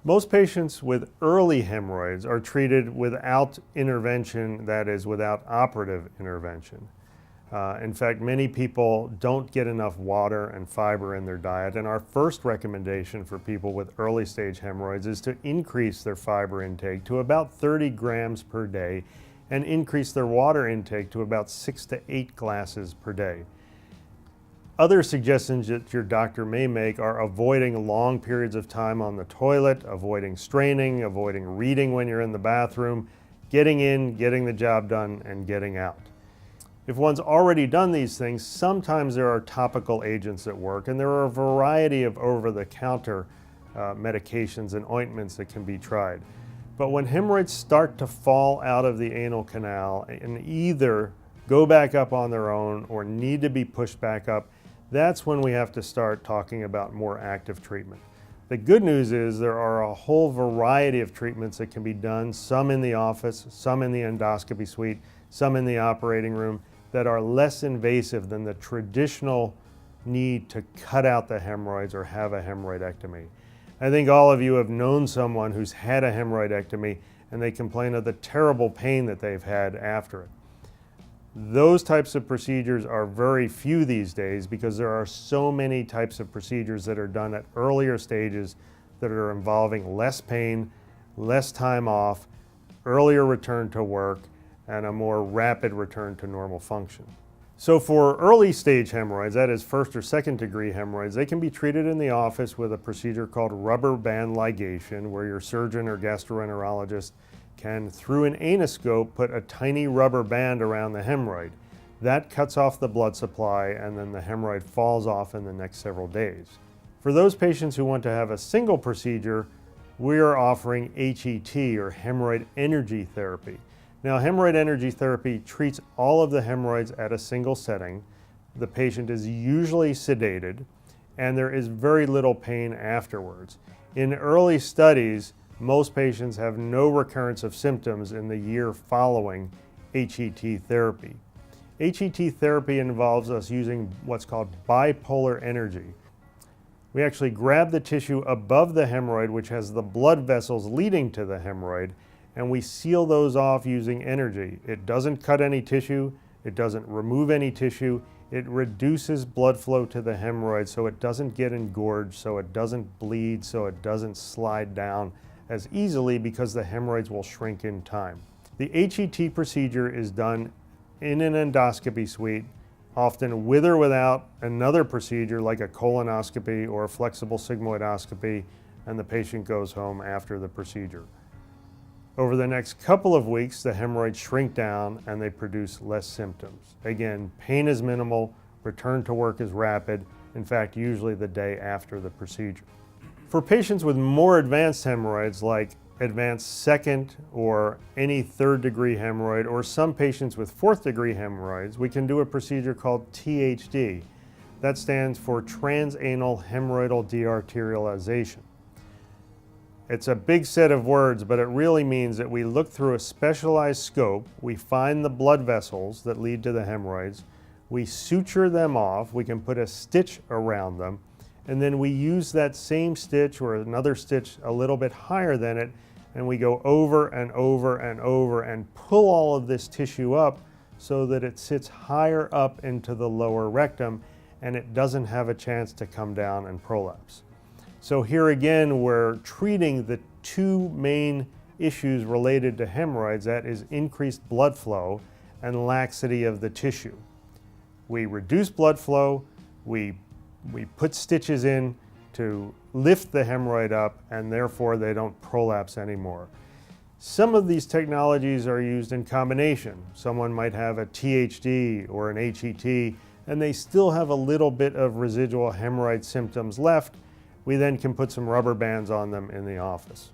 Most patients with early hemorrhoids are treated without intervention, that is, without operative intervention. In fact, many people don't get enough water and fiber in their diet, and our first recommendation for people with early stage hemorrhoids is to increase their fiber intake to about 30 grams per day and increase their water intake to about 6 to 8 glasses per day. Other suggestions that your doctor may make are avoiding long periods of time on the toilet, avoiding straining, avoiding reading when you're in the bathroom, getting in, getting the job done, and getting out. If one's already done these things, sometimes there are topical agents that work, and there are a variety of over-the-counter medications and ointments that can be tried. But when hemorrhoids start to fall out of the anal canal and either go back up on their own or need to be pushed back up, that's when we have to start talking about more active treatment. The good news is there are a whole variety of treatments that can be done, some in the office, some in the endoscopy suite, some in the operating room, that are less invasive than the traditional need to cut out the hemorrhoids or have a hemorrhoidectomy. I think all of you have known someone who's had a hemorrhoidectomy and they complain of the terrible pain that they've had after it. Those types of procedures are very few these days because there are so many types of procedures that are done at earlier stages that are involving less pain, less time off, earlier return to work, and a more rapid return to normal function. So for early stage hemorrhoids, that is first or second degree hemorrhoids, they can be treated in the office with a procedure called rubber band ligation, where your surgeon or gastroenterologist can, through an anoscope, put a tiny rubber band around the hemorrhoid. That cuts off the blood supply, and then the hemorrhoid falls off in the next several days. For those patients who want to have a single procedure, we are offering HET, or hemorrhoid energy therapy. Now, hemorrhoid energy therapy treats all of the hemorrhoids at a single setting. The patient is usually sedated, and there is very little pain afterwards. In early studies, most patients have no recurrence of symptoms in the year following HET therapy. HET therapy involves us using what's called bipolar energy. We actually grab the tissue above the hemorrhoid, which has the blood vessels leading to the hemorrhoid, and we seal those off using energy. It doesn't cut any tissue, it doesn't remove any tissue, it reduces blood flow to the hemorrhoid so it doesn't get engorged, so it doesn't bleed, so it doesn't slide down as easily because the hemorrhoids will shrink in time. The HET procedure is done in an endoscopy suite, often with or without another procedure like a colonoscopy or a flexible sigmoidoscopy, and the patient goes home after the procedure. Over the next couple of weeks, the hemorrhoids shrink down and they produce less symptoms. Again, pain is minimal, return to work is rapid, in fact, usually the day after the procedure. For patients with more advanced hemorrhoids, like advanced second or any third degree hemorrhoid, or some patients with fourth degree hemorrhoids, we can do a procedure called THD. That stands for TRANSANAL hemorrhoidal dearterialization. It's a big set of words, but it really means that we look through a specialized scope, we find the blood vessels that lead to the hemorrhoids, we suture them off, we can put a stitch around them, and then we use that same stitch or another stitch a little bit higher than it, and we go over and over and over and pull all of this tissue up so that it sits higher up into the lower rectum and it doesn't have a chance to come down and prolapse. So here again, we're treating the two main issues related to hemorrhoids, that is increased blood flow and laxity of the tissue. We reduce blood flow, we put stitches in to lift the hemorrhoid up, and therefore they don't prolapse anymore. Some of these technologies are used in combination. Someone might have a THD or an HET, and they still have a little bit of residual hemorrhoid symptoms left. We then can put some rubber bands on them in the office.